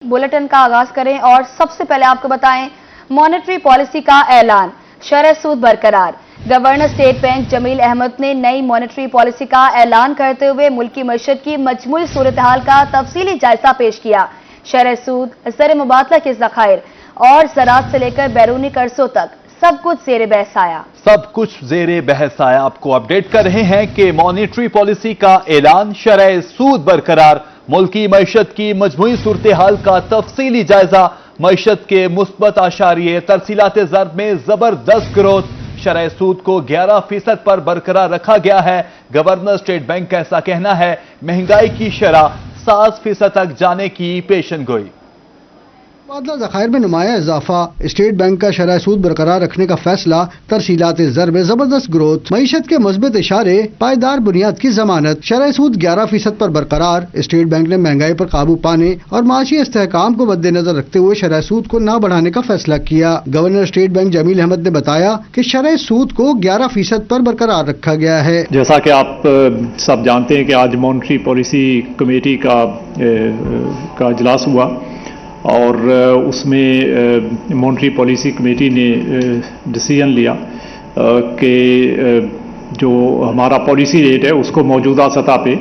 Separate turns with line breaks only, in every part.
Bulletin का आगाज करें और सबसे पहले आपको बताएं मॉनेटरी पॉलिसी का ऐलान, शरह सूद बरकरार। Governor state bank Jameel Ahmed ने नई मॉनेटरी पॉलिसी का ऐलान करते हुए मुल्की मईशत की मजमूई सूरत-हाल का तफसीली जायजा पेश किया। शरह सूद, ज़र मुबादला के ज़खायर और ज़राअत से लेकर बैरूनी कर्जों तक सब कुछ ज़ेरे बहस आया। आपको अपडेट कर रहे हैं कि मॉनेटरी पॉलिसी का ऐलान, शरह सूद बरकरार, मुल्की मईशत की मजमूई सूरत हाल का तफसीली जायजा, मईशत के मुस्बत आशारिये, तरसीलात ज़र में जबरदस्त ग्रोथ, शरह सूद को 11% पर बरकरार रखा गया है। गवर्नर स्टेट बैंक का ऐसा कहना है, महंगाई की शरह 7% तक जाने की पेशनगोई।
मुबादला ज़खायर में नुमाया इजाफा, स्टेट बैंक का शरह सूद बरकरार रखने का फैसला, तरसीलात ज़र में जबरदस्त ग्रोथ, मईशत के मुस्बत इशारे, पायदार बुनियाद की जमानत, शरह सूद 11% पर बरकरार। स्टेट बैंक ने महंगाई पर काबू पाने और माशी इस्तेहकाम को मद्देनजर रखते हुए शरह सूद को न बढ़ाने का फैसला किया। Governor state bank Jameel Ahmed ने बताया कि शरह सूद को 11% पर बरकरार रखा गया है।
जैसा कि आप सब जानते हैं कि आज मॉनेटरी पॉलिसी कमेटी का इजलास हुआ और उसमें मॉनेटरी पॉलिसी कमेटी ने डिसीजन लिया कि जो हमारा पॉलिसी रेट है उसको मौजूदा सतह पे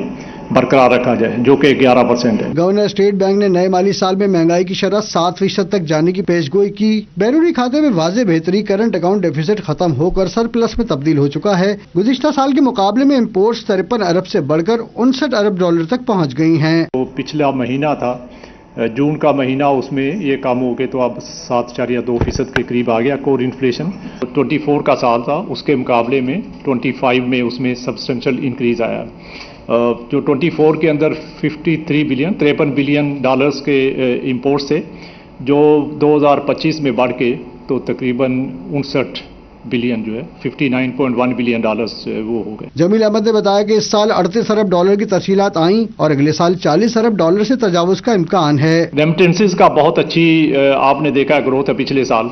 बरकरार रखा जाए, जो कि 11% है।
गवर्नर स्टेट बैंक ने नए माली साल में महंगाई की शरह 7% तक जाने की पेशगोई की। बैरूनी खाते में वाज़े बेहतरी, करंट अकाउंट डेफिसिट खत्म होकर सरप्लस में तब्दील हो चुका है। गुज़िश्ता साल के मुकाबले में इम्पोर्ट्स 53 अरब से बढ़कर 59 अरब डॉलर तक पहुँच गई हैं।
तो पिछला महीना था जून का महीना, उसमें ये कम हो गए तो अब 7.2% के करीब आ गया कोर इन्फ्लेशन। 24 का साल था, उसके मुकाबले में 25 में उसमें सब्सटेंशियल इंक्रीज आया। जो 24 के अंदर 53 बिलियन डॉलर्स के इंपोर्ट थे, जो 2025 में बढ़ के तो तकरीबन 59 बिलियन जो है 59.1 बिलियन डॉलर्स वो हो गए।
जमील अहमद ने बताया कि इस साल 38 अरब डॉलर की तरसीलात आईं और अगले साल 40 अरब डॉलर से तजावुज का इम्कान है।
रेमिटेंसेस का बहुत अच्छी आपने देखा ग्रोथ है पिछले साल,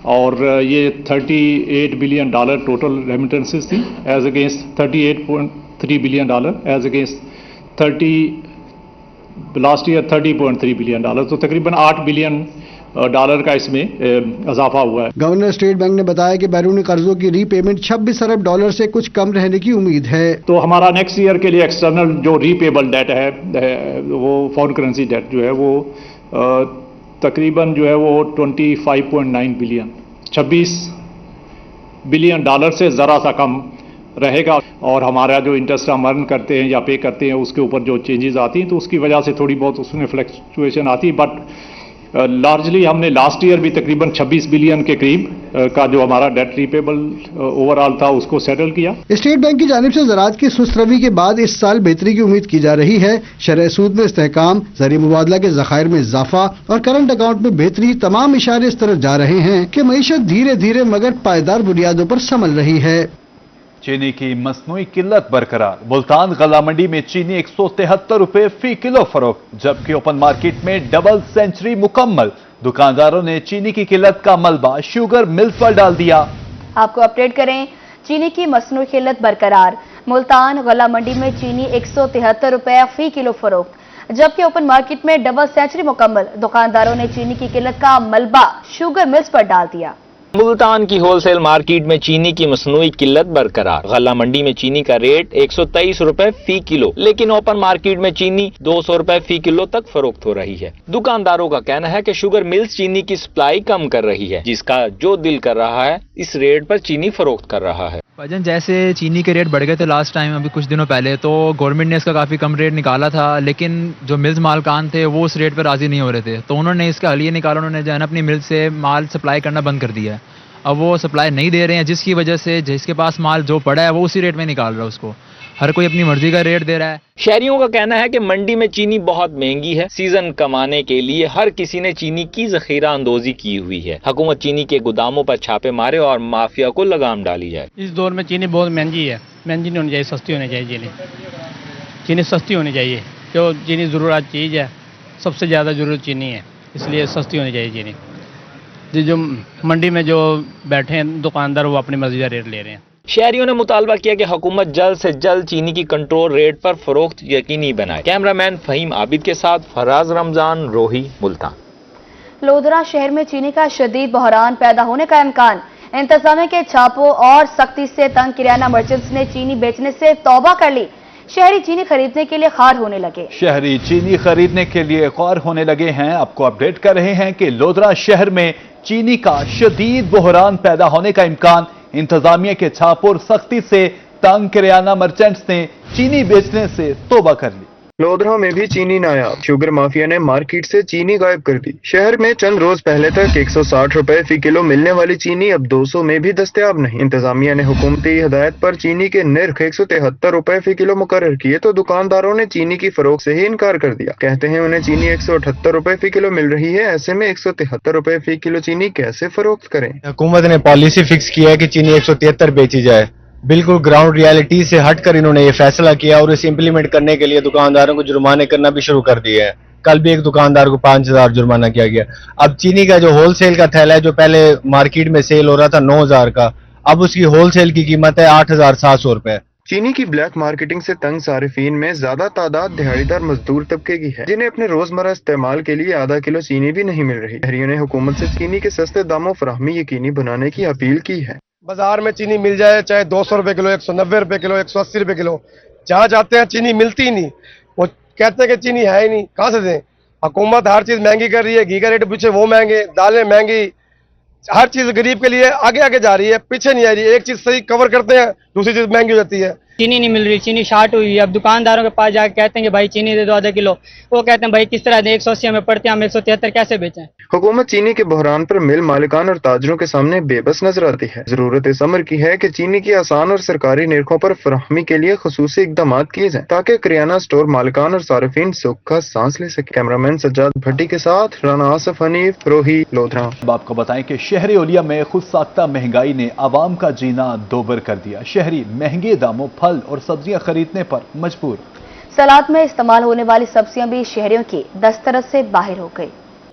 और ये 38 बिलियन डॉलर टोटल रेमिटेंसेस थी as against 38.3 billion dollar as against last year 30.3 billion dollar, तो तकरीबन 8 बिलियन डॉलर का इसमें इजाफा हुआ है।
गवर्नर स्टेट बैंक ने बताया कि बैरूनी कर्जों की रीपेमेंट 26 अरब डॉलर से कुछ कम रहने की उम्मीद है।
तो हमारा नेक्स्ट ईयर के लिए एक्सटर्नल जो रीपेबल डेट है वो फॉरेन करेंसी डेट जो है वो तकरीबन जो है वो 25.9 बिलियन 26 बिलियन डॉलर से ज़रा सा कम रहेगा। और हमारा जो इंटरेस्ट हम अर्न करते हैं या पे करते हैं उसके ऊपर जो चेंजेस आती हैं तो उसकी वजह से थोड़ी बहुत उसमें फ्लक्चुएशन आती है, बट लार्जली हमने लास्ट ईयर भी तकरीबन 26 बिलियन के करीब का जो हमारा डेट रीपेबल ओवरऑल था उसको सेटल किया।
स्टेट बैंक की जानिब से ज़राअत की सुस्त रवी के बाद इस साल बेहतरी की उम्मीद की जा रही है। शरह सूद में इस्तेहकाम, ज़र मुबादला के ज़खायर में इजाफा और करंट अकाउंट में बेहतरी, तमाम इशारे इस तरफ जा रहे हैं कि मईशत धीरे धीरे मगर पायदार बुनियादों पर संभल रही है।
चीनी की मसनूई किल्लत बरकरार, मुल्तान गला मंडी में चीनी 173 रुपए फी किलो फरोख्त, जबकि ओपन मार्केट में डबल सेंचुरी मुकम्मल। दुकानदारों ने चीनी की किल्लत का मलबा शुगर मिल्स पर डाल दिया।
आपको अपडेट करें, चीनी की मसनूई किल्लत बरकरार, मुल्तान गला मंडी में चीनी 173 रुपए फी किलो फरोख्त, जबकि ओपन मार्केट में डबल सेंचुरी मुकम्मल। दुकानदारों ने चीनी की किल्लत का मलबा शुगर मिल्स पर डाल दिया।
मुल्तान की होलसेल मार्केट में चीनी की मसनूई किल्लत बरकरार, गला मंडी में चीनी का रेट 123 रुपए फी किलो, लेकिन ओपन मार्केट में चीनी 200 रुपए फी किलो तक फरोख्त हो रही है। दुकानदारों का कहना है कि शुगर मिल्स चीनी की सप्लाई कम कर रही है, जिसका जो दिल कर रहा है इस रेट पर चीनी फरोख्त कर रहा है।
भाईजान, जैसे चीनी के रेट बढ़ गए थे लास्ट टाइम, अभी कुछ दिनों पहले, तो गवर्नमेंट ने इसका काफ़ी कम रेट निकाला था, लेकिन जो मिल्स मालकान थे वो उस रेट पर राजी नहीं हो रहे थे, तो उन्होंने इसका हल ये निकाला, उन्होंने जो है ना अपनी मिल से माल सप्लाई करना बंद कर दिया है। अब वो सप्लाई नहीं दे रहे हैं, जिसकी वजह से जिसके पास माल जो पड़ा है वो उसी रेट में निकाल रहा है उसको, हर कोई अपनी मर्जी का रेट दे रहा है।
शहरियों का कहना है कि मंडी में चीनी बहुत महंगी है, सीजन कमाने के लिए हर किसी ने चीनी की जखीरा अंदोजी की हुई है। हुकूमत चीनी के गोदामों पर छापे मारे और माफिया को लगाम डाली जाए।
इस दौर में चीनी बहुत महंगी है, महंगी नहीं होनी चाहिए, सस्ती होनी चाहिए। चीनी सस्ती होनी चाहिए, जो चीनी ज़रूरत चीज़ है, सबसे ज़्यादा ज़रूरत चीनी है, इसलिए सस्ती होनी चाहिए चीनी। जो मंडी में जो बैठे हैं दुकानदार वो अपनी मर्जी का रेट ले रहे हैं।
شہریوں نے مطالبہ کیا کہ حکومت جلد سے جلد چینی کی کنٹرول ریٹ پر فروخت یقینی بنائے۔ کیمرہ مین فہیم عابد کے ساتھ فراز رمضان، روہی، ملتان۔
لودھرا شہر میں چینی کا شدید بحران پیدا ہونے کا امکان۔ انتظامیہ کے چھاپوں اور سختی سے تنگ کریانہ مرچنٹس نے چینی بیچنے سے توبہ کر لی۔ شہری چینی خریدنے کے لیے خوار ہونے لگے۔
شہری چینی خریدنے کے لیے خوار ہونے لگے ہیں۔ آپ کو اپڈیٹ کر رہے ہیں کہ لودھرا شہر میں چینی کا شدید بحران پیدا ہونے کا امکان۔ انتظامیہ کے چھاپوں اور سختی سے تنگ کریانہ مرچنٹس نے چینی بیچنے سے توبہ کر لی۔
لودھرا میں بھی چینی نایاب، شوگر مافیا نے مارکیٹ سے چینی غائب کر دی۔ شہر میں چند روز پہلے تک 160 روپے فی کلو ملنے والی چینی اب 200 میں بھی دستیاب نہیں۔ انتظامیہ نے حکومتی ہدایت پر چینی کے نرخ 173 روپے فی کلو مقرر کیے تو دکانداروں نے چینی کی فروخت سے ہی انکار کر دیا۔ کہتے ہیں انہیں چینی 178 روپے فی کلو مل رہی ہے، ایسے میں 173 روپے فی کلو چینی کیسے فروخت کریں؟
حکومت نے پالیسی فکس کیا ہے کہ چینی 173 بیچی جائے، بالکل گراؤنڈ ریالٹی سے ہٹ کر انہوں نے یہ فیصلہ کیا اور اسے امپلیمنٹ کرنے کے لیے دکانداروں کو جرمانے کرنا بھی شروع کر دیا ہے۔ کل بھی ایک دکاندار کو 5000 جرمانہ کیا گیا۔ اب چینی کا جو ہول سیل کا تھیلا ہے جو پہلے مارکیٹ میں سیل ہو رہا تھا 9000 کا، اب اس کی ہول سیل کی قیمت ہے 8700 روپے۔
چینی کی بلیک مارکیٹنگ سے تنگ صارفین میں زیادہ تعداد دہاڑی دار مزدور طبقے کی ہے، جنہیں اپنے روزمرہ استعمال کے لیے آدھا کلو چینی بھی نہیں مل رہی۔ شہریوں نے حکومت سے چینی کے سستے داموں فراہمی یقینی بنانے کی اپیل کی ہے۔
بازار میں چینی مل جائے، چاہے 200 روپے کلو، 190 روپے کلو، 180 روپے کلو، جہاں جاتے ہیں چینی ملتی ہی نہیں۔ وہ کہتے ہیں کہ چینی ہے ہی نہیں، کہاں سے دیں؟ حکومت ہر چیز مہنگی کر رہی ہے، گھی کا ریٹ پیچھے وہ مہنگے، دالیں مہنگی، ہر چیز غریب کے لیے آگے آگے جا رہی ہے، پیچھے نہیں آ رہی ہے۔ ایک چیز صحیح کور کرتے ہیں، دوسری چیز مہنگی ہو جاتی ہے۔
چینی نہیں مل رہی، چینی شارٹ ہوئی ہے۔ اب دکانداروں کے پاس جا کے کہتے ہیں کہ بھائی چینی دے دو آدھا کلو، وہ کہتے ہیں بھائی کس طرح دیں، 180 ہمیں پڑتے ہیں، ہم 173 کیسے بیچیں؟
حکومت چینی کے بحران پر مل مالکان اور تاجروں کے سامنے بے بس نظر آتی ہے۔ ضرورت اس امر کی ہے کہ چینی کی آسان اور سرکاری نرخوں پر فراہمی کے لیے خصوصی اقدامات کیے جائیں تاکہ کریانہ سٹور مالکان اور صارفین سکھ کا سانس لے سکے۔ کیمرہ مین سجاد بھٹی کے ساتھ رانا آصف حنیف، روہی، لودھرا۔
اب آپ کو بتائیں کہ شہری اولیا میں خود ساختہ مہنگائی نے عوام کا جینا دوبر کر دیا۔ شہری مہنگے داموں پھل اور سبزیاں خریدنے پر مجبور۔
سلاد میں استعمال ہونے والی سبزیاں بھی شہریوں کی دسترس سے باہر ہو گئی۔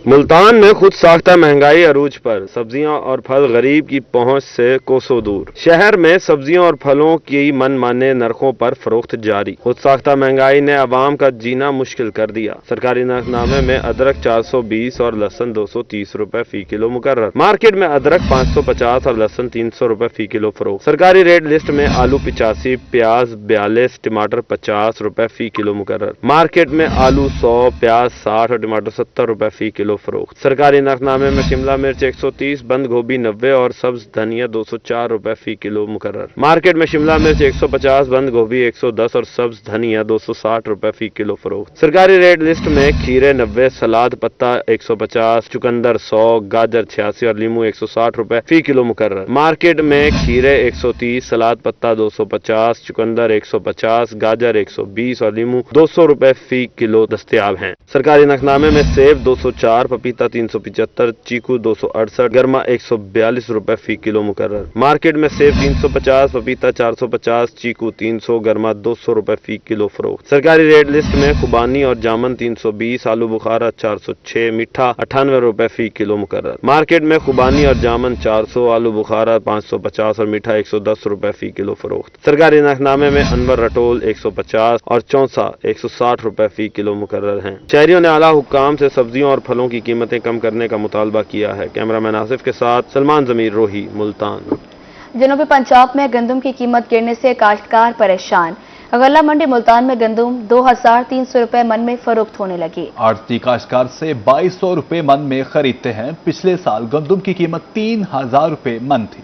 ملتان میں خود ساختہ مہنگائی عروج پر، سبزیاں اور پھل غریب کی پہنچ سے کوسوں دور۔ شہر میں سبزیوں اور پھلوں کی من مانے نرخوں پر فروخت جاری۔ خود ساختہ مہنگائی نے عوام کا جینا مشکل کر دیا۔ سرکاری نرخ نامے میں ادرک 420 اور لہسن 230 روپے فی کلو مقرر۔ مارکیٹ میں ادرک 550 اور لہسن 300 روپے فی کلو فروخت۔ سرکاری ریٹ لسٹ میں آلو 85، پیاز 42، ٹماٹر 50 روپے فی کلو مقرر۔ مارکیٹ میں آلو 100، پیاز 60 اور ٹماٹر 70 روپے فی کلو فروخت۔ سرکاری نرخ نامے میں شملہ مرچ 130، بند گوبھی 90 اور سبز دھنیا 204 روپے فی کلو مقرر۔ مارکیٹ میں شملہ مرچ 150، بند گوبھی 110 اور سبز دھنیا 260 روپے فی کلو فروخت۔ سرکاری ریٹ لسٹ میں کھیرے 90، سلاد پتا 150، چقندر 100، گاجر 86 اور لیمو 160 روپے فی کلو مقرر۔ مارکیٹ میں کھیرے 130، سلاد پتا 250، چقندر 150، گاجر 120 اور لیمو 200 روپے فی کلو دستیاب ہیں۔ سرکاری نرخ نامے میں سیب 204، پپیتا 375، چیکو 268، گرما 142 روپے فی کلو مقرر۔ مارکیٹ میں سیب 350، پپیتا 450، چیکو 300، گرما 200 روپے فی کلو فروخت۔ سرکاری ریٹ لسٹ میں خوبانی اور جامن 320، آلو بخارا 406، میٹھا 98 روپے فی کلو مقرر۔ مارکیٹ میں خوبانی اور جامن 400، آلو بخارا 550 اور میٹھا 110 روپے فی کلو فروخت۔ سرکاری نرخ نامے میں انور رٹول 150 اور چونسا 160 روپے فی کلو مقرر ہیں۔ شہریوں نے اعلیٰ حکام سے سبزیوں اور پھلوں کی قیمتیں کم کرنے کا مطالبہ کیا ہے۔ کیمرہ مین آصف کے ساتھ سلمان ضمیر، روہی، ملتان۔
جنوبی پنجاب میں گندم کی قیمت گرنے سے کاشتکار پریشان۔ غلہ منڈی ملتان میں گندم 2300 روپے من میں فروخت ہونے لگی۔
آڑتی کاشتکار سے 2200 روپے من میں خریدتے ہیں۔ پچھلے سال گندم کی قیمت 3000 روپے من تھی۔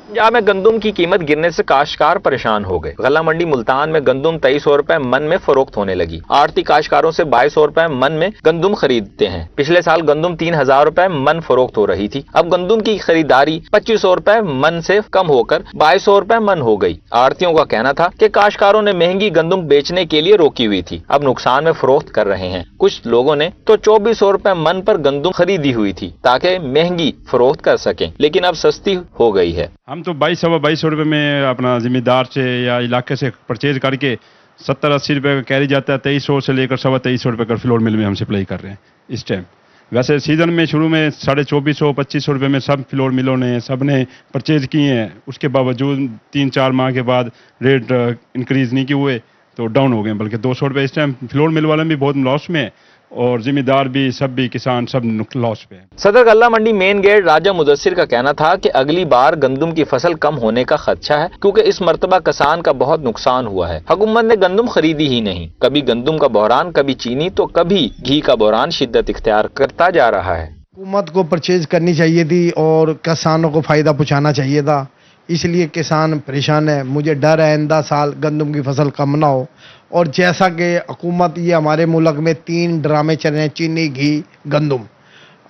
پنجاب میں گندم کی قیمت گرنے سے کاشتکار پریشان ہو گئے۔ غلہ منڈی ملتان میں گندم 2300 روپے من میں فروخت ہونے لگی۔ آڑتی کاشتکاروں سے 2200 روپے من میں گندم خریدتے ہیں۔ پچھلے سال گندم 3000 روپے من فروخت ہو رہی تھی۔ اب گندم کی خریداری 2500 روپے من سے کم ہو کر 2200 روپے من ہو گئی۔ آڑتیوں کا کہنا تھا کہ کاشتکاروں نے مہنگی گندم بیچنے کے لیے روکی ہوئی تھی، اب نقصان میں فروخت کر رہے ہیں۔ کچھ لوگوں نے تو 2400 روپے من پر گندم خریدی ہوئی تھی تاکہ مہنگی فروخت کر سکیں، لیکن اب سستی ہو گئی ہے۔
ہم تو 2200 روپے میں اپنا ذمہ دار سے یا علاقے سے پرچیز کر کے 70-80 روپے کا کیری جاتا ہے، 2300 سے لے کر 2350 روپے کا فلور مل میں ہم سپلائی کر رہے ہیں اس ٹائم۔ वैसे सीजन में शुरू में 2400-2500 रुपये में सब फ्लोर मिलों ने सब ने परचेज किए हैं, उसके बावजूद 3-4 माह के बाद रेट इंक्रीज नहीं किए हुए तो डाउन हो गए, बल्कि 200 रुपये इस टाइम फ्लोर मिल वाले भी बहुत लॉस में है और जिम्मेदार भी सब भी किसान सब लॉस पे है।
सदर गल्ला मंडी मेन गेट राजा मुदस्सिर का कहना था कि अगली बार गंदुम की फसल कम होने का खदशा है क्योंकि इस मर्तबा किसान का बहुत नुकसान हुआ है। हुकूमत ने गंदुम खरीदी ही नहीं, कभी गंदुम का बहरान, कभी चीनी तो कभी घी का बहरान शिद्दत इख्तियार करता जा रहा है।
हुकूमत को परचेज करनी चाहिए थी और किसानों को फायदा पहुंचाना चाहिए था, इसलिए किसान परेशान है। मुझे डर है आइंदा साल गंदम की फसल कम ना हो। और जैसा कि हुकूमत ये हमारे मुल्क में 3 ड्रामे चल रहे हैं, चीनी, घी, गंदम।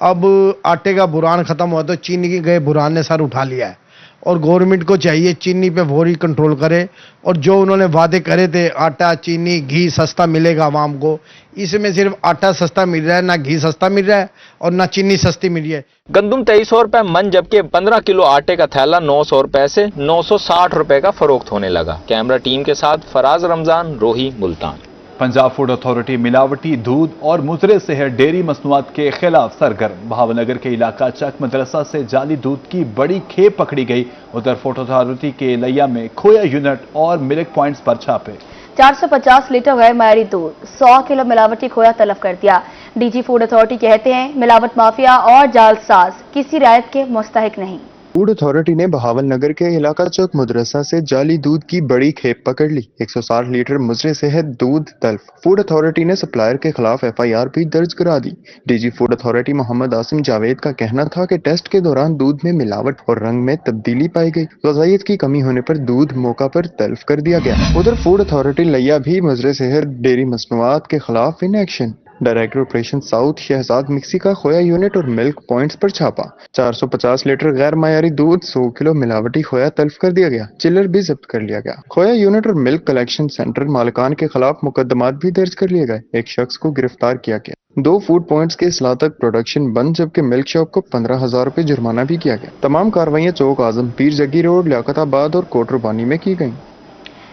अब आटे का बुरान ख़त्म हुआ तो चीनी के गए बुरान ने सर उठा लिया है और गवर्नमेंट को चाहिए चीनी पे फौरी कंट्रोल करे और जो उन्होंने वादे करे थे आटा, चीनी, घी सस्ता मिलेगा आवाम को, इसमें सिर्फ आटा सस्ता मिल रहा है, ना घी सस्ता मिल रहा है और ना चीनी सस्ती मिल रही है।
गंदुम 2300 रुपए मन जबकि 15 किलो आटे का थैला 900 रुपए से 960 रुपए का फरोख्त होने लगा। कैमरा टीम के साथ फराज रमजान, रोही, मुल्तान।
पंजाब फूड अथॉरिटी मिलावटी दूध और मुजरे सेहत डेयरी मसनूआत के खिलाफ सरगर्म। भावनगर के इलाका चक मदरसा से जाली दूध की बड़ी खेप पकड़ी गई। उधर फूड अथॉरिटी के लैया में खोया यूनिट और मिल्क पॉइंट्स पर छापे।
450 लीटर गैर मायारी दूध, 100 किलो मिलावटी खोया तलब कर दिया। डीजी फूड अथॉरिटी कहते हैं मिलावट माफिया और जालसाज किसी रियायत के मुस्तहिक नहीं।
फूड अथॉरिटी ने बहावलनगर के इलाका चौक मदरसा से जाली दूध की बड़ी खेप पकड़ ली। 160 लीटर मुजरे सेहत दूध तल्फ। फूड अथॉरिटी ने सप्लायर के खिलाफ FIR भी दर्ज करा दी। DG food authority Mohammad Asim Javed का कहना था कि टेस्ट के दौरान दूध में मिलावट और रंग में तब्दीली पाई गई। ग़िज़ाइयत की कमी होने पर दूध मौका पर तल्फ कर दिया गया। उधर फूड अथॉरिटी लिया भी मुजरे सेहत डेयरी मसनूआत के खिलाफ in action. Director operation south Shahzad मिक्सी का खोया यूनिट और मिल्क पॉइंट्स पर छापा। 450 लीटर गैर मायारी दूध, 100 किलो मिलावटी खोया तल्फ कर दिया गया। चिल्लर भी जब्त कर लिया गया। खोया यूनिट और मिल्क कलेक्शन सेंटर मालिकान के खिलाफ मुकदमात भी दर्ज कर लिए गए। एक शख्स को गिरफ्तार किया गया। 2 फूड पॉइंट्स के इसलाह तक प्रोडक्शन बंद, जबकि मिल्क शॉप को 15,000 रुपए जुर्माना भी किया गया। तमाम कार्रवाइयाँ चौक आजम पीर जग्गी रोड, लियाकताबाद और कोटरबानी में की गई।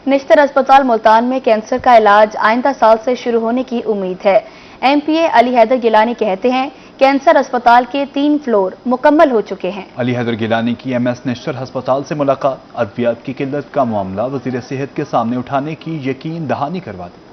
निश्तर अस्पताल मुल्तान में कैंसर का इलाज आइंदा साल से शुरू होने की उम्मीद है। MPA अली हैदर गिलानी कहते हैं कैंसर अस्पताल के 3 फ्लोर मुकम्मल हो चुके हैं।
अली हैदर गिलानी की MS निश्तर अस्पताल से मुलाकात। अद्वियात की किल्लत का मामला वजीर सेहत के सामने उठाने की यकीन दहानी करवा दी।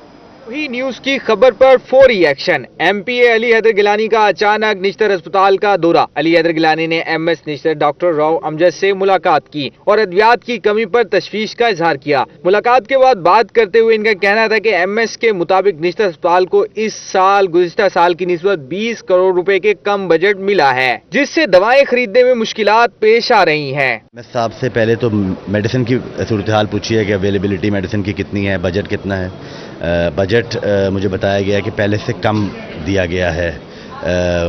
वही न्यूज की खबर पर फौरी एक्शन। MPA अली हैदर गिलानी का अचानक निश्तर अस्पताल का दौरा। अली हैदर गिलानी ने MS निश्तर डॉक्टर राव अमजद से मुलाकात की और अद्वियात की कमी पर तशवीश का इजहार किया। मुलाकात के बाद बात करते हुए इनका कहना था कि MS के मुताबिक निश्तर अस्पताल को इस साल गुज़िश्ता साल की निस्बत 20 करोड़ रुपए के कम बजट मिला है, जिससे दवाएं खरीदने में मुश्किलात पेश आ रही है।
मैं साहब से पहले तो मेडिसिन की सूरत हाल पूछी है कि अवेलेबिलिटी मेडिसिन की कितनी है, बजट कितना है। बजट मुझे बताया गया कि पहले से कम दिया गया है।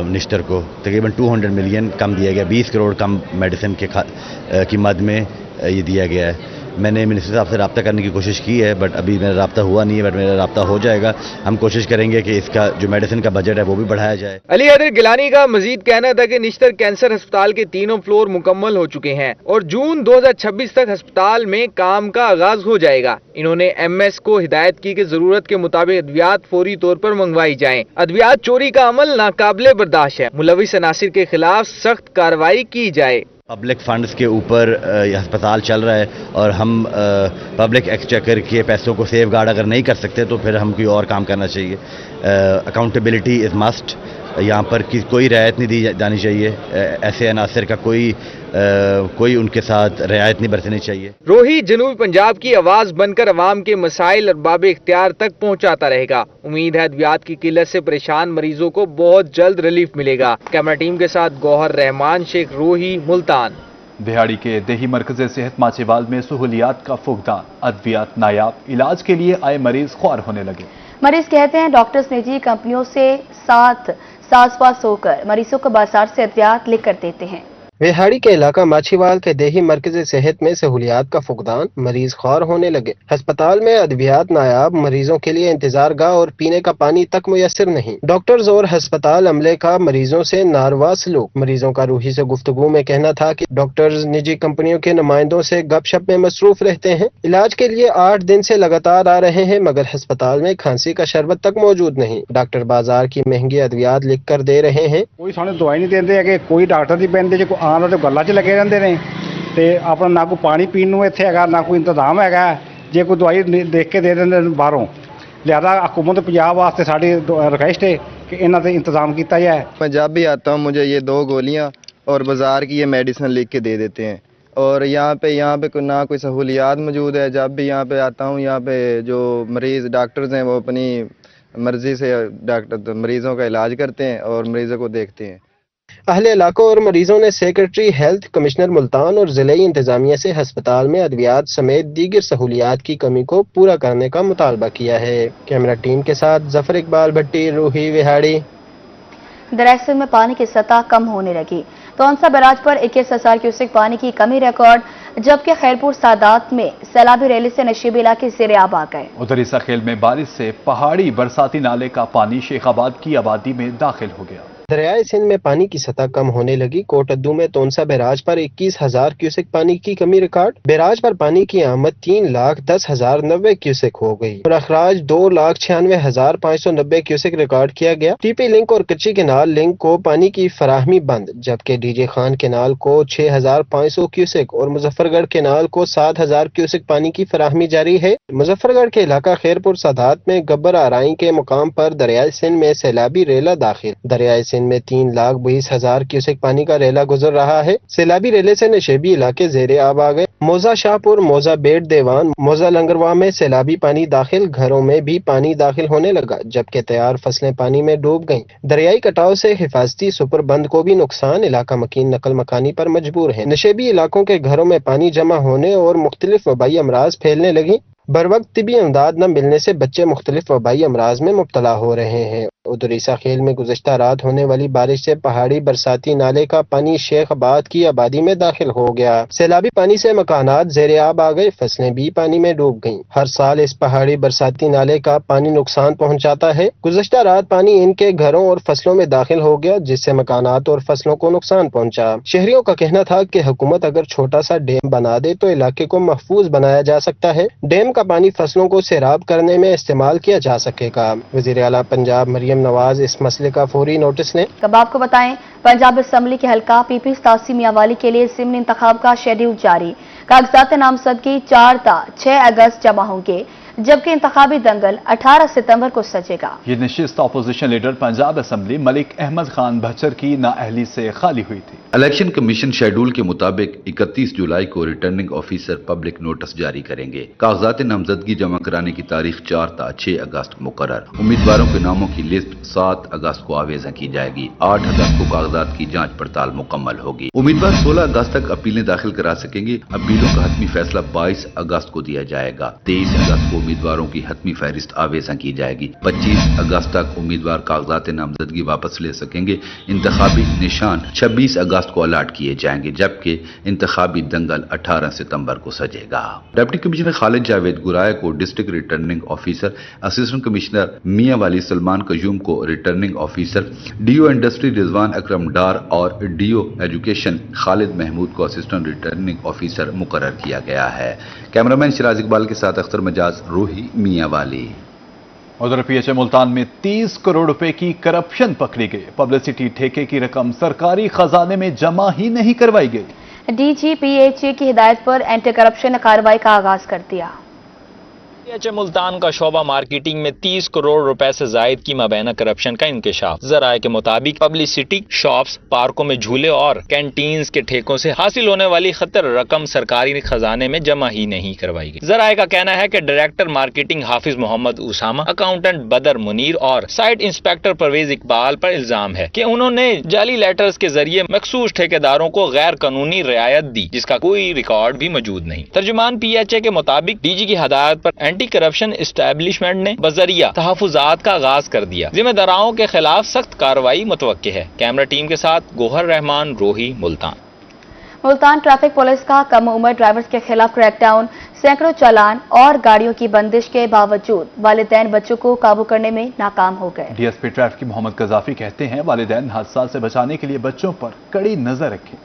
निश्तर को तकरीबन 200 मिलियन कम दिया गया, 20 करोड़ कम मेडिसिन की मद में ये दिया गया है। मैंने मिनिस्टर साहब से रब्ता करने की कोशिश की है, बट अभी मेरा रब्ता हुआ नहीं है, बट मेरा रब्ता हो जाएगा। हम कोशिश करेंगे कि इसका जो मेडिसिन का बजट है वो भी बढ़ाया जाए।
अली हैदर गिलानी का मजीद कहना था कि निश्तर कैंसर अस्पताल के 3 फ्लोर मुकम्मल हो चुके हैं और जून 2026 तक अस्पताल में काम का आगाज हो जाएगा। इन्होंने MS को हिदायत की कि जरूरत के मुताबिक अद्वियात फौरी तौर पर मंगवाई जाएं। अद्वियात चोरी का अमल नाकाबिले बर्दाश्त है। मुलविस अनासिर के खिलाफ सख्त कार्रवाई की जाए।
पब्लिक फंड्स के ऊपर यह अस्पताल चल रहा है और हम पब्लिक एक्सचेकर के पैसों को सेफ गार्ड अगर नहीं कर सकते तो फिर हम कोई और काम करना चाहिए। Accountability is must. यहाँ पर कोई रियायत नहीं दी जानी चाहिए। ऐसे अनासर का कोई उनके साथ रियायत नहीं बरतनी चाहिए।
रोही जनूबी पंजाब की आवाज बनकर अवाम के मसाइल अरबाब इख्तियार तक पहुँचाता रहेगा। उम्मीद है अद्वियात की किल्लत से परेशान मरीजों को बहुत जल्द रिलीफ मिलेगा। कैमरा टीम के साथ गौहर रहमान, शेख, रोही, मुल्तान।
दिहाड़ी के देही मरकज़ सेहत माचेवाल में सहूलियात का फुकदान। अद्वियात नायाब, इलाज के लिए आए मरीज ख्वार होने लगे।
मरीज कहते हैं डॉक्टर्स निजी कंपनियों से साथ सास होकर मरीजों को बाजार से अद्वियात लिख कर देते हैं।
विहाड़ी के इलाका माछीवाल के देही मरकज़ी सेहत में सहूलियात का फुकदान, मरीज ख्वार होने लगे। अस्पताल में अद्वियात नायाब, मरीजों के लिए इंतजार गाह और पीने का पानी तक मुयस्सर नहीं। डॉक्टर्स और अस्पताल अमले का मरीजों से नारवा सलूक। मरीजों का रूही से गुफ्तगू में कहना था कि डॉक्टर्स निजी कंपनियों के नुमाइंदों से गपशप में मसरूफ रहते हैं। इलाज के लिए 8 दिन से लगातार आ रहे हैं मगर अस्पताल में खांसी का शरबत तक मौजूद नहीं। डॉक्टर बाजार की महंगी अद्वियात लिख कर दे रहे हैं।
कोई सानू दवाई नहीं देंदे है, कोई डॉक्टर नहीं पैंदे, जो आना तो गल्लां 'ਚ ਲੱਗੇ ਰਹਿੰਦੇ ਨੇ ਤੇ ਆਪਣਾ ਨਾ ਕੋਈ ਪਾਣੀ ਪੀਣ ਨੂੰ ਇੱਥੇ ਹੈਗਾ, ਨਾ ਕੋਈ ਇੰਤਜ਼ਾਮ ਹੈਗਾ। ਜੇ ਕੋਈ ਦਵਾਈ ਦੇਖ ਕੇ ਦੇ ਦਿੰਦੇ ਨੇ ਬਾਹਰੋਂ, ਲਿਆਦਾ ਹਕੂਮਤ ਪੰਜਾਬ ਵਾਸਤੇ ਸਾਡੀ ਰਿਕਵੈਸਟ ਹੈ ਕਿ ਇਹਨਾਂ ਤੇ ਇੰਤਜ਼ਾਮ ਕੀਤਾ ਜਾਏ।
मैं जब भी आता हूँ मुझे ये 2 गोलियाँ और बाजार की ये मेडिसिन लिख के दे देते हैं और यहाँ पे ना कोई सहूलियात मौजूद है। जब भी यहाँ पे आता हूँ, यहाँ पे जो मरीज़ डॉक्टर्स हैं वो अपनी मर्जी से डॉक्टर मरीज़ों का इलाज करते हैं और मरीज़ों को देखते हैं।
अहले इलाकों और मरीजों ने सेक्रेटरी हेल्थ, कमिश्नर मुल्तान और जिले इंतजामिया से अस्पताल में अद्वियात समेत दीगर सहूलियात की कमी को पूरा करने का मुतालबा किया है। कैमरा टीम के साथ जफर इकबाल भट्टी, रूही, विहाड़ी।
दरअसल में पानी की सतह कम होने लगी। तौनसा बैराज पर 21,000 क्यूसेक पानी की कमी रिकॉर्ड, जबकि खैरपुर सादात में सैलाबी रैली से नशीबी इलाके ज़ेर-ए-आब आ गए।
उधर इसराइल में बारिश से पहाड़ी बरसाती नाले का पानी शेखाबाद की आबादी में दाखिल हो गया।
दरियाए सिंध में पानी की सतह कम होने लगी। कोटद्दू में तौनसा बैराज पर 21,000 क्यूसेक पानी की कमी रिकॉर्ड। बैराज पर पानी की आमद 3,10,090 क्यूसेक हो गई और अखराज 2,96,590 क्यूसेक रिकॉर्ड किया गया। टीपी लिंक और कच्ची केनाल लिंक को पानी की फराहमी बंद, जबकि डीजे खान केनाल को 6,500 क्यूसेक और मुजफ्फरगढ़ केनाल को 7,000 क्यूसेक पानी की फराहमी जारी है। मुजफ्फरगढ़ के इलाका खैरपुर सादात में गब्बर आराई के मुकाम पर दरियाए सिंध में सैलाबी रेला दाखिल। दरियाए सिंध में 3,20,000 क्यूसेक पानी का रेला गुजर रहा है। सैलाबी रेले से नशेबी इलाके ज़ेर-ए-आब आ गए। मौजा शाहपुर, मौजा बेट देवान, मौजा लंगरवा में सैलाबी पानी दाखिल। घरों में भी पानी दाखिल होने लगा, जबकि तैयार फसलें पानी में डूब गईं। दरियाई कटाव से हिफाजती सुपर बंद को भी नुकसान। इलाका मकीन नकल मकानी पर मजबूर है। नशेबी इलाकों के घरों में पानी जमा होने और मुख्तलिफ वबाई अमराज फैलने लगी। बरवक्त तिबी इमदाद न मिलने से बच्चे मुख्तलिफ वबाई अमराज में मुब्तला हो रहे हैं। उधर ईसा खेल में गुज़श्ता रात होने वाली बारिश से पहाड़ी बरसाती नाले का पानी शेखाबाद की आबादी में दाखिल हो गया। सैलाबी पानी से मकानात ज़ेर-ए-आब आ गए, फसलें भी पानी में डूब गईं। हर साल इस पहाड़ी बरसाती नाले का पानी नुकसान पहुंचाता है। गुज़श्ता रात पानी इनके घरों और फसलों में दाखिल हो गया, जिससे मकानात और फसलों को नुकसान पहुंचा। शहरियों का कहना था कि हुकूमत अगर छोटा सा डैम बना दे तो इलाके को महफूज बनाया जा सकता है। डैम का पानी फसलों को सैराब करने में इस्तेमाल किया जा सकेगा। वज़ीर आला पंजाब मरियम नवाज इस मसले का फौरी नोटिस लें।
अब आपको बताएं, पंजाब असम्बली के हल्का पीपीज़ तासी मियांवाली के लिए ज़िमनी इंतखाब का शेड्यूल जारी। कागजात नामजदगी 4 ता 6 अगस्त जमा होंगे, जबकि इंतखाबी दंगल 18 सितंबर को सजेगा।
ये नशिस्त opposition leader Punjab assembly Malik Ahmad Khan Bhachar की नाअहली से खाली हुई थी।
इलेक्शन कमीशन शेड्यूल के मुताबिक 31 जुलाई को रिटर्निंग ऑफिसर पब्लिक नोटिस जारी करेंगे। कागजात नामजदगी जमा कराने की तारीख 4 ता 6 अगस्त मुकर्रर। उम्मीदवारों के नामों की लिस्ट 7 अगस्त को आवेजा की जाएगी। 8 अगस्त को कागजात की जांच पड़ताल मुकम्मल होगी। उम्मीदवार 16 अगस्त तक अपीलें दाखिल करा सकेंगे। अपीलों का हतमी फैसला 22 अगस्त को दिया जाएगा। 23 अगस्त को उम्मीदवारों की हतमी फहरिस्त आवेजा की जाएगी। 25 अगस्त तक उम्मीदवार कागजात नामजदगी वापस ले सकेंगे। इंतखाबी निशान 26 अगस्त को अलाट किए जाएंगे, जबकि इंतखाबी दंगल 18 सितंबर को सजेगा। डिप्टी कमिश्नर खालिद जावेद गुराया को district returning officer, assistant commissioner Mianwali Salman Qayyum को returning officer, DO industry Rizwan Akram Dar और डीओ एजुकेशन खालिद महमूद को असिस्टेंट रिटर्निंग ऑफिसर मुकर्रर किया गया है। कैमरामैन सिराज इकबाल के साथ अख्तर मजाज, रूही मियांवाली।
उधर पीएचए मुल्तान में 30 करोड़ रुपए की करप्शन पकड़ी गई। पब्लिसिटी ठेके की रकम सरकारी खजाने में जमा ही नहीं करवाई गई।
डीजी पीएचए की हिदायत पर एंटी करप्शन ने कार्रवाई का आगाज कर दिया।
पीएचए मुल्तान का शोबा मार्केटिंग में 30 करोड़ रुपए से जायद की मबैना करप्शन का इंकशाफ। जराये के मुताबिक पब्लिसिटी, शॉप्स, पार्कों में झूले और कैंटीन्स के ठेकों से हासिल होने वाली खतर रकम सरकारी खजाने में जमा ही नहीं करवाई गई। जराये का कहना है कि डायरेक्टर मार्केटिंग हाफिज मोहम्मद उसामा, अकाउंटेंट बदर मुनीर और साइट इंस्पेक्टर परवेज इकबाल पर इल्जाम है कि उन्होंने जाली लेटर्स के जरिए मखसूस ठेकेदारों को गैर कानूनी रियायत दी, जिसका कोई रिकॉर्ड भी मौजूद नहीं। तर्जुमान पीएचए के मुताबिक डीजी की हदायत पर एंटी करप्शन एस्टैब्लिशमेंट ने बजरिया तहफुजात का आगाज कर दिया। जिम्मेदारों के खिलाफ सख्त कार्रवाई मुतवक्के है। कैमरा टीम के साथ गोहर रहमान, रोही, मुल्तान।
मुल्तान ट्रैफिक पुलिस का कम उम्र ड्राइवर्स के खिलाफ क्रैकडाउन, सैकड़ों चालान और गाड़ियों की बंदिश के बावजूद वालिदैन बच्चों को काबू करने में नाकाम हो गए।
डीएसपी ट्रैफिक मोहम्मद कजाफी कहते हैं वालिदैन हादसा से बचाने के लिए बच्चों पर कड़ी नजर रखें।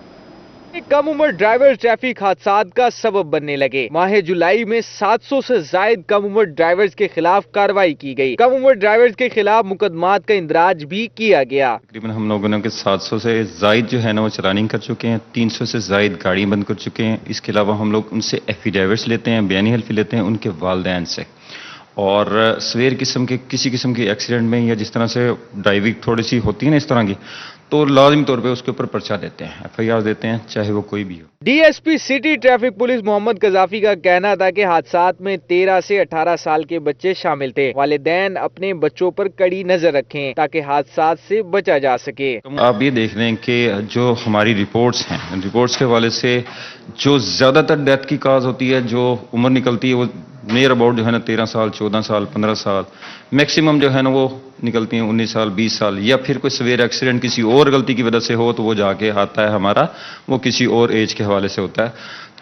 कम उम्र ड्राइवर ट्रैफिक हादसात का सबब बनने लगे। माह जुलाई में 700 से जायद कम उम्र ड्राइवर्स के खिलाफ कार्रवाई की गई। कम उम्र ड्राइवर्स के खिलाफ मुकदमात का इंदराज भी किया गया।
तकरीबन हम लोगों ने 700 से जायद जो है ना वो चलानिंग कर चुके हैं, 300 से जायद गाड़ी बंद कर चुके हैं। इसके अलावा हम लोग उनसे एफिडेविट्स लेते हैं, बयानी हल्फी लेते हैं उनके वालिदैन से, और सवेर किस्म के किसी किस्म के एक्सीडेंट में या जिस तरह से ड्राइविंग थोड़ी सी होती है ना इस तरह की, तो लाजिमी तौर पे उसके ऊपर पर्चा देते हैं, एफआईआर देते हैं, चाहे वो कोई भी हो।
DSP city traffic police Mohammad Qazafi का कहना था कि हादसात में 13 से 18 साल के बच्चे शामिल थे। वालिदैन अपने बच्चों पर कड़ी नजर रखें ताकि हादसात से बचा जा सके।
आप ये देख रहे हैं कि जो हमारी रिपोर्ट्स हैं, रिपोर्ट्स के हवाले से जो ज्यादातर डेथ की काज होती है, जो उम्र निकलती है वो नियर अबाउट जो है ना 13 साल, 14 साल, 15 साल, मैक्सिमम जो है ना वो निकलती हैं 19 साल, 20 साल, या फिर कोई सवेर एक्सीडेंट किसी और गलती की वजह से हो तो वो जाके आता है हमारा, वो किसी और एज के हवाले से होता है,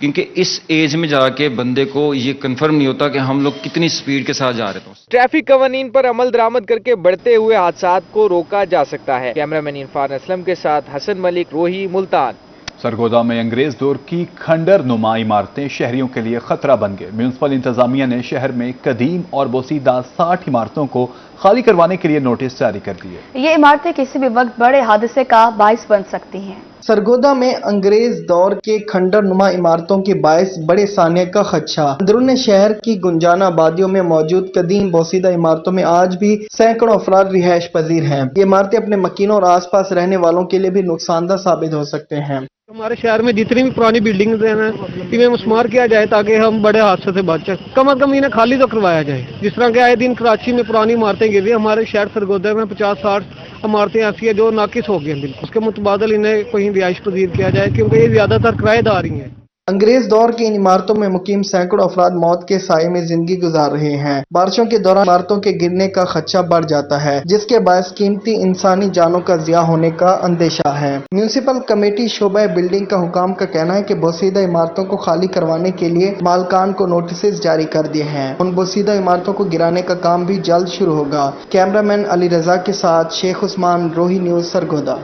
क्योंकि इस एज में जाके बंदे को ये कंफर्म नहीं होता कि हम लोग कितनी स्पीड के साथ जा रहे थे।
ट्रैफिक कवानीन पर अमल दरामद करके बढ़ते हुए हादसात को रोका जा सकता है। कैमरामैन इरफान असलम के साथ हसन मलिक, रोही, मुल्तान।
सरगोदा में अंग्रेज दौर की खंडर नुमा इमारतें शहरियों के लिए खतरा बन गए। म्यूनिसिपल इंतजामिया ने शहर में कदीम और बोसीदा 60 इमारतों को खाली करवाने के लिए नोटिस जारी कर दिए।
ये इमारतें किसी भी वक्त बड़े हादसे का बाइस बन सकती हैं।
सरगोदा में अंग्रेज दौर के खंडर नुमा इमारतों के बायस बड़े सानिया का खदशा। अंदरून शहर की गुंजाना आबादियों में मौजूद कदीम बोसीदा इमारतों में आज भी सैकड़ों अफराद रिहायश पजीर हैं। ये इमारतें अपने मकीनों और आसपास रहने वालों के लिए भी नुकसानदा साबित हो सकते हैं।
हमारे शहर में जितनी भी पुरानी बिल्डिंग्स हैं इन्हें मस्मार किया जाए ताकि हम बड़े हादसे से बच सकें। कम अज कम इन्हें खाली तो करवाया जाए। जिस तरह के आए दिन कराची में पुरानी इमारतें गिर रही, हमारे शहर सरगोदा में 50-60 इमारतें ऐसी है जो नाकिस हो गई हैं बिल्कुल। उसके मुतबादल इन्हें कहीं रिहाइश पजीर किया जाए क्योंकि ये ज्यादातर किराएदार ही हैं।
अंग्रेज दौर की इन इमारतों में मुकीम सैकड़ों अफराद मौत के साए में जिंदगी गुजार रहे हैं। बारिशों के दौरान इमारतों के गिरने का खदशा बढ़ जाता है, जिसके बायस कीमती इंसानी जानों का ज़िया होने का अंदेशा है। म्यूनिसिपल कमेटी शोबा बिल्डिंग का हुकाम का कहना है कि बोसीदा इमारतों को खाली करवाने के लिए मालकान को नोटिस जारी कर दिए हैं। उन बोसीदा इमारतों को गिराने का काम भी जल्द शुरू होगा। कैमरामैन अली रजा के साथ शेख उस्मान, रोही न्यूज, सरगोदा।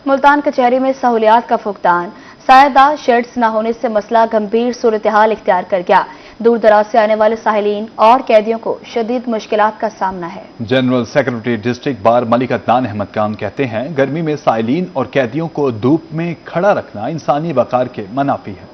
मुल्तान कचहरी में सहूलियात का फुकदान, सायेदार शेड्स न होने से मसला गंभीर सूरत-ए-हाल इख्तियार कर गया। दूर दराज से आने वाले साहिलीन और कैदियों को शदीद मुश्किलात का सामना है।
General secretary district bar Malik Adnan Ahmed Khan कहते हैं गर्मी में साहिलीन और कैदियों को धूप में खड़ा रखना इंसानी वकार के मनाफी है।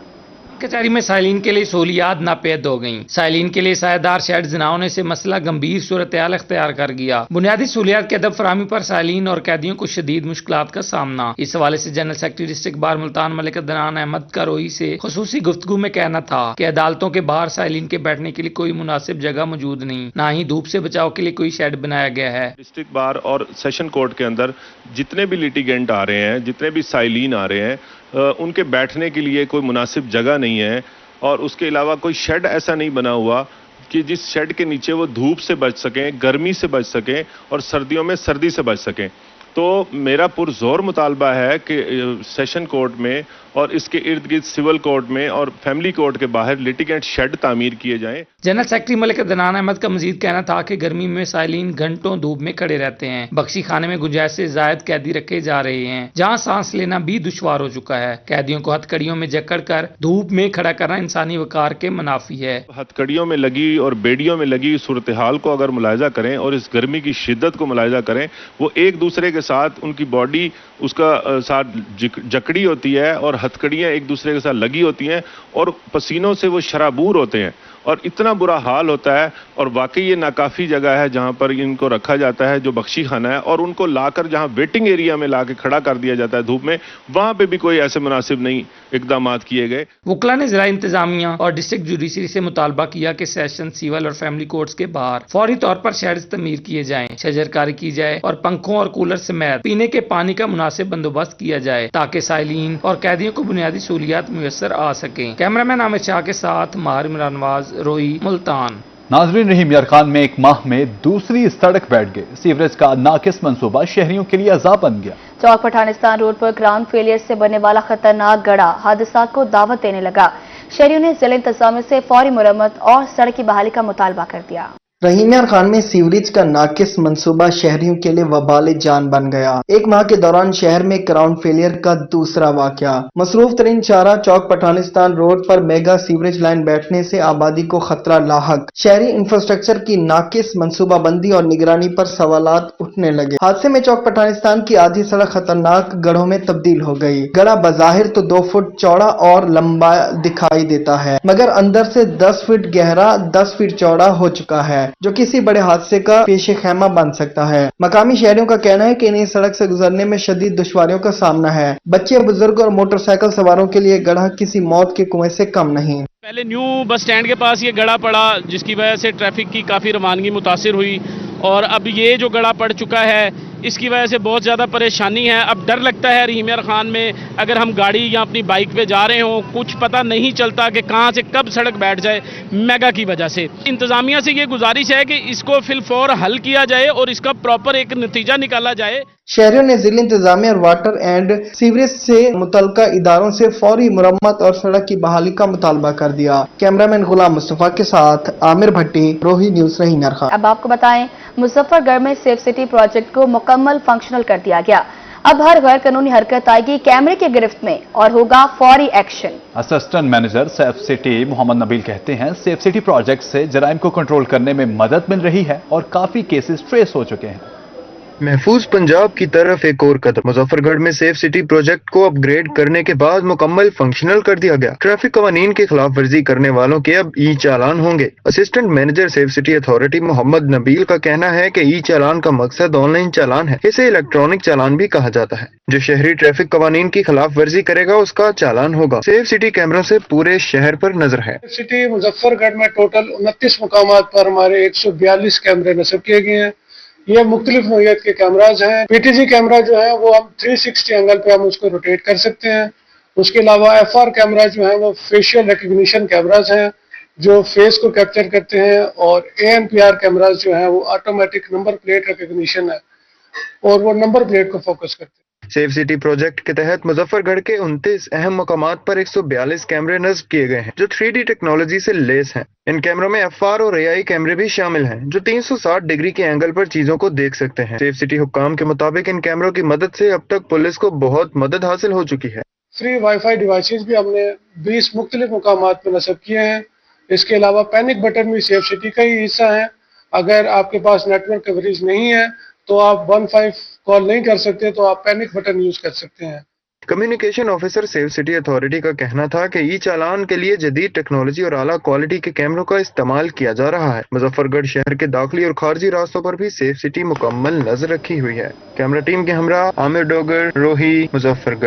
कचहरी में साइलिन के लिए सहूलियात नापेद हो गईं। साइलिन के लिए सायेदार शेड्स न होने से मसला गंभीर सूरत-ए-हाल इख्तियार कर गया। बुनियादी सहूलियात के अदब फराहमी पर साइलिन और कैदियों को शदीद मुश्किलात का सामना। इस हवाले से general secretary district bar Multan Malik Adnan Ahmed का रोही से खुसूसी गुफ्तगू में कहना था कि अदालतों के बाहर साइलिन के बैठने के लिए कोई मुनासिब जगह मौजूद नहीं, ना ही धूप से बचाव के लिए कोई शेड बनाया गया है।
डिस्ट्रिक्ट बार और सेशन कोर्ट के अंदर जितने भी लिटिगेंट आ रहे हैं, जितने भी साइलिन आ रहे हैं, उनके बैठने के लिए कोई मुनासिब जगह नहीं है और उसके अलावा कोई शेड ऐसा नहीं बना हुआ कि जिस शेड के नीचे वो धूप से बच सकें, गर्मी से बच सकें और सर्दियों में सर्दी से बच सकें। तो मेरा पुरजोर मुतालबा है कि सेशन कोर्ट में और इसके इर्द गिर्द सिविल कोर्ट में और फैमिली कोर्ट के बाहर लिटिगेंट शेड तामीर किए जाएं।
जनरल सेक्रेटरी मलिक अदनान अहमद का मजीद कहना था कि गर्मी में साइलिन घंटों धूप में खड़े रहते हैं। बख्शी खाने में गुंजाइश से जायद कैदी रखे जा रहे हैं, जहां सांस लेना भी दुश्वार हो चुका है। कैदियों को हथकड़ियों में जकड़ कर धूप में खड़ा करना इंसानी वकार के मुनाफी है।
हथकड़ियों में लगी और बेड़ियों में लगी सूरत हाल को अगर मुलायजा करें और इस गर्मी की शिद्दत को मुलायजा करें, वो एक दूसरे के साथ उनकी बॉडी उसका साथ जकड़ी होती है और हथकड़ियां एक दूसरे के साथ लगी होती हैं और पसीनों से वो शराबूर होते हैं और इतना बुरा हाल होता है। और वाकई ये नाकाफी जगह है जहां पर इनको रखा जाता है, जो बख्शी खाना है, और उनको लाकर जहां वेटिंग एरिया में लाके खड़ा कर दिया जाता है धूप में, वहां पे भी कोई ऐसे मुनासिब नहीं इकदाम किए गए।
वकला ने जिला इंतजामिया और डिस्ट्रिक्ट जुडिशरी से मुतालबा किया कि सेशन, सिविल और फैमिली कोर्ट्स के बाहर फौरी तौर पर शेड्स तमीर किए जाएं, शजरकारी की जाए और पंखों और कूलर समेत पीने के पानी का मुनासिब बंदोबस्त किया जाए ताकि साइलिन और कैदियों को बुनियादी सहूलियात मुयस्सर आ सकें। कैमरामैन आमिर शाह के साथ माहिर इमरान नवाज, रोही, मुल्तान।
नाजरीन, रहीम यार खान में एक माह में दूसरी सड़क बैठ गई। सीवरेज का नाकिस मंसूबा शहरियों के लिए अजाब बन गया।
चौक पठानिस्तान रोड पर ग्राउंड फेलियर से बनने वाला खतरनाक गड़ा हादसा को दावत देने लगा। शहरियों ने जिला इंतजामिया से फौरी मुरम्मत और सड़क की बहाली का मुतालबा कर दिया।
रहीमिया खान में सीवरेज का नाकिस मंसूबा शहरियों के लिए वबाल जान बन गया। एक माह के दौरान शहर में ग्राउंड फेलियर का दूसरा वाकया। मसरूफ तरीन चारा चौक पठानिस्तान रोड पर मेगा सीवरेज लाइन बैठने से आबादी को खतरा लाहक। शहरी इंफ्रास्ट्रक्चर की नाकिस मंसूबाबंदी और निगरानी पर सवालात उठने लगे। हादसे में चौक पठानिस्तान की आधी सड़क खतरनाक गढ़ों में तब्दील हो गई। गड़ा बज़ाहिर तो 2 फुट चौड़ा और लंबा दिखाई देता है, मगर अंदर से 10 फीट गहरा 10 फीट चौड़ा हो चुका है, जो किसी बड़े हादसे का पेश खैमा बन सकता है। मकामी शहरियों का कहना है कि इन्हें सड़क से गुजरने में शदीद दुश्वारियों का सामना है। बच्चे, बुजुर्ग और मोटरसाइकिल सवारों के लिए गड्ढा किसी मौत के कुएं से कम नहीं।
पहले न्यू बस स्टैंड के पास ये गड़ा पड़ा, जिसकी वजह से ट्रैफिक की काफ़ी रवानगी मुतासिर हुई, और अब ये जो गड़ा पड़ चुका है इसकी वजह से बहुत ज़्यादा परेशानी है। अब डर लगता है रहीमिया खान में अगर हम गाड़ी या अपनी बाइक पे जा रहे हों, कुछ पता नहीं चलता कि कहां से कब सड़क बैठ जाए मेगा की वजह से। इंतजामिया से ये गुजारिश है कि इसको फिलफौर हल किया जाए और इसका प्रॉपर एक नतीजा निकाला जाए।
शहरियों ने जिला इंतजामिया और वाटर एंड सीवरेज से मुतलका इदारों से फौरी मुरम्मत और सड़क की बहाली का मुतालबा कर दिया। कैमरामैन गुलाम मुस्तफा के साथ आमिर भट्टी, रोही न्यूज रहीमिया खान।
अब आपको बताएं, मुजफ्फरगढ़ में सेफ सिटी प्रोजेक्ट को मुकम्मल फंक्शनल कर दिया गया। अब हर गैर कानूनी हरकत आएगी कैमरे की गिरफ्त में और होगा फौरी action.
Assistant manager safe city Mohammad Nabeel कहते हैं, सेफ सिटी प्रोजेक्ट से जराइम को कंट्रोल करने में मदद मिल रही है और काफी केसेस ट्रेस हो चुके हैं।
महफूज पंजाब की तरफ एक और कदम। मुजफ्फरगढ़ में सेफ सिटी प्रोजेक्ट को अपग्रेड करने के बाद मुकम्मल फंक्शनल कर दिया गया। ट्रैफिक कवानीन की खिलाफ वर्जी करने वालों के अब ई चालान होंगे। Assistant manager safe city authority Mohammad Nabeel का कहना है कि ई चालान का मकसद ऑनलाइन चालान है। इसे इलेक्ट्रॉनिक चालान भी कहा जाता है। जो शहरी ट्रैफिक कवानीन की खिलाफ वर्जी करेगा उसका चालान होगा। सेफ सिटी कैमरों से पूरे शहर पर नजर है।
सिटी मुजफ्फरगढ़ में टोटल 29 मुकामात पर हमारे 142 कैमरे नस्ब किए गए हैं। ये मुख्तलिफ नौइयत के कैमराज हैं। पीटीजी कैमरा जो है वो हम 360 एंगल पे हम उसको रोटेट कर सकते हैं। उसके अलावा एफआर कैमरा जो है वो फेशियल रिकग्निशन कैमराज हैं जो फेस को कैप्चर करते हैं, और एएनपीआर कैमराज जो है वो ऑटोमेटिक नंबर प्लेट रिकग्निशन है और वो नंबर प्लेट को फोकस करते हैं।
सेफ सिटी प्रोजेक्ट के तहत मुजफ्फरगढ़ के 29 अहम मकामात पर 142 कैमरे नस्ब किए गए हैं जो 3D टेक्नोलॉजी से लेस हैं। इन कैमरों में एफआर और एआई कैमरे भी शामिल हैं जो 360 डिग्री के एंगल पर चीजों को देख सकते हैं। सेफ सिटी हुक्काम के मुताबिक इन कैमरों की मदद से अब तक पुलिस को बहुत मदद हासिल हो चुकी है।
फ्री वाईफाई डिवाइसेस भी हमने 20 मुख्तलिफ मुकामात पर नस्ब किए हैं। इसके अलावा पैनिक बटन भी सेफ सिटी का ही हिस्सा है। अगर आपके पास नेटवर्क कवरेज नहीं है तो आप 15 कॉल नहीं कर सकते तो आप पैनिक बटन यूज कर सकते हैं।
Communication officer safe city authority का कहना था कि ई चालान के लिए जदीद टेक्नोलॉजी और आला क्वालिटी के कैमरों का इस्तेमाल किया जा रहा है। मुजफ्फरगढ़ शहर के दाखिली और खारजी रास्तों पर भी सेफ सिटी मुकम्मल नजर रखी हुई है। कैमरा टीम के हमरा आमिर डोगर, रोही, मुजफ्फरगढ़।